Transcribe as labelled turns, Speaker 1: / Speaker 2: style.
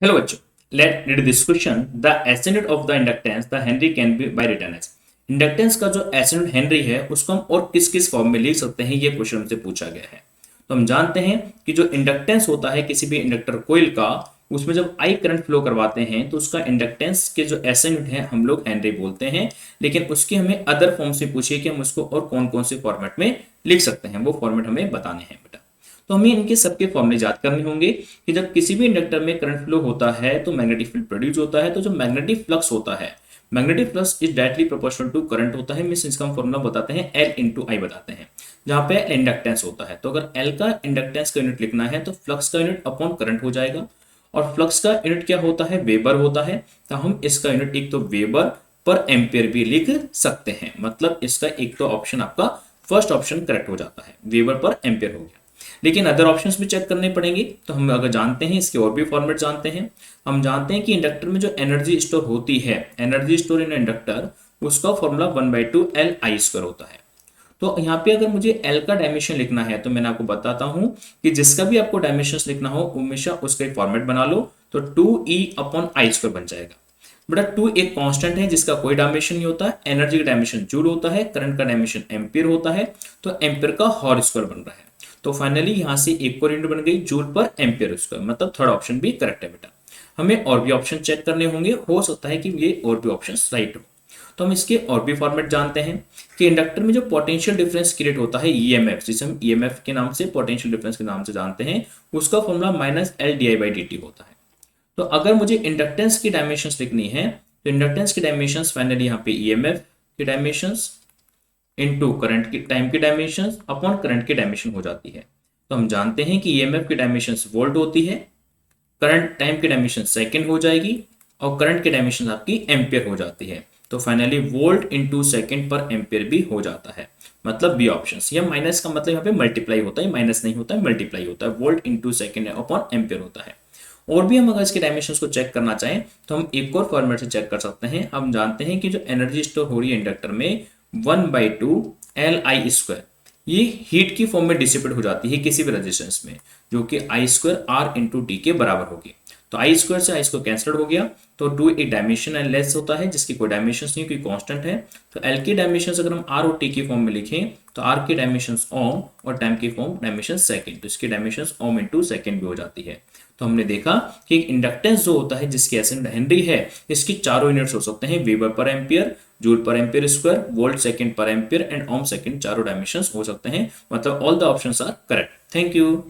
Speaker 1: Hello बच्चों, let read this question. The acid of the inductance the henry can be by written as. Inductance का जो acid Henry है उसको हम और किस किस फॉर्म में लिख सकते हैं, ये क्वेश्चन हमसे पूछा गया है। तो हम जानते हैं कि जो इंडक्टेंस होता है किसी भी इंडक्टर कोइल का, उसमें जब आई करंट फ्लो करवाते हैं तो उसका इंडक्टेंस के जो एसिड है हम लोग हेनरी बोलते हैं। लेकिन उसकी हमें अदर फॉर्म से पूछिए कि हम उसको और कौन कौन से फॉर्मेट में लिख सकते हैं, वो फॉर्मेट हमें बताने हैं बेटा। तो हमें इनके सबके फॉर्मूले याद करने होंगे कि जब किसी भी इंडक्टर में करंट फ्लो होता है तो मैग्नेटिक फील्ड प्रोड्यूस होता है। तो जो मैग्नेटिक फ्लक्स होता है, magnetic flux is directly proportional to current होता है। मींस इसका हम फॉर्मूला बताते हैं एल इंटू आई बताते हैं, जहां पे इंडक्टेंस होता है। तो अगर एल का इंडक्टेंस का यूनिट लिखना है तो फ्लक्स का यूनिट अपॉन करंट हो जाएगा। और फ्लक्स का यूनिट क्या होता है, वेबर होता है। तो हम इसका यूनिट एक तो वेबर पर एम्पियर भी लिख सकते हैं। मतलब इसका एक तो ऑप्शन आपका फर्स्ट ऑप्शन करेक्ट हो जाता है, वेबर पर एम्पियर हो गया। लेकिन अदर ऑप्शंस भी चेक करने पड़ेंगे। तो हम अगर जानते हैं, इसके और भी फॉर्मेट जानते हैं। हम जानते हैं कि इंडक्टर में जो एनर्जी स्टोर होती है, एनर्जी स्टोर इन इंडक्टर, उसका फॉर्मूला 1/2 Li² होता है। तो यहाँ पे अगर मुझे L का डायमेंशन लिखना है तो मैंने आपको बताता हूं कि जिसका भी आपको डायमेंशन लिखना हो हमेशा उसका एक फॉर्मेट बना लो। तो 2E/I² बन जाएगा। बेटा 2 एक कांस्टेंट है जिसका कोई डायमेंशन नहीं होता है। एनर्जी का डायमेंशन जूल होता है, करंट का डायमेंशन एम्पियर होता है। तो एम्पियर का होल स्क्वायर बन रहा है। तो फाइनली यहां से एक और यूनिट बन गई जूल पर एम्पियर स्क्वायर। मतलब थर्ड ऑप्शन भी करेक्ट है बेटा। हमें और भी ऑप्शन चेक करने होंगे, हो सकता है कि ये और भी ऑप्शन राइट हो। तो हम इसके और भी फॉर्मेट जानते हैं कि इंडक्टर में जो पोटेंशियल डिफरेंस क्रिएट होता है ईएमएफ, जिसे हम ईएमएफ के नाम से, पोटेंशियल डिफरेंस के नाम से जानते हैं, उसका फॉर्मूला -L/di/dt होता है। तो अगर मुझे इंडक्टेंस की डायमेंशंस लिखनी है तो इंडक्टेंस की डायमेंशंस फाइनली यहाँ पे ईएमएफ की डायमेंशंस इनटू करंट की टाइम की डायमेंशंस अपॉन करंट की डायमेंशन हो जाती है। तो हम जानते हैं कि ईएमएफ की डायमेंशंस वोल्ट होती है, करंट टाइम की डायमेंशन सेकंड हो जाएगी और करंट की डायमेंशन आपकी एम्पियर हो जाती है। तो फाइनली वोल्ट इंटू सेकंड पर एम्पियर भी हो जाता है। मतलब बी ऑप्शन। या माइनस का मतलब यहाँ पे मल्टीप्लाई होता है, माइनस नहीं होता है, मल्टीप्लाई होता है। Volt into second upon ampere होता है। और भी हम अगर इसके डायमेंशंस को चेक करना चाहें तो हम एक और फॉर्मेट से चेक कर सकते हैं। हम जानते हैं कि जो एनर्जी स्टोर हो रही है इंडक्टर में 1/2 Li², ये हीट की फॉर्म में डिसिपेट हो जाती है किसी भी रेजिस्टेंस में, जो कि I²R/d के बराबर होगी। तो I² से I² कैंसिल हो गया। तो 2 एक डायमेंशन एंड लेस होता है जिसकी कोई डायमेंशन नहीं, कोई कांस्टेंट है। तो L की डायमेंशन अगर हम R और T की फॉर्म में लिखें तो R की डायमेंशन ओम और टाइम की फॉर्म डायमेंशन सेकंड। तो इसकी डायमेंशन ओम इंटू सेकंड भी हो जाती है। तो हमने देखा कि इंडक्टेंस जो होता है जिसकी एसिड हेनरी है, इसकी चारों यूनिट्स हो सकते हैं, वेबर पर एम्पियर, जूल पर एम्पियर स्क्वायर, वोल्ट सेकंड पर एम्पियर एंड ओम सेकंड, चारों डायमेंशंस हो सकते हैं। मतलब all the options are correct. Thank you.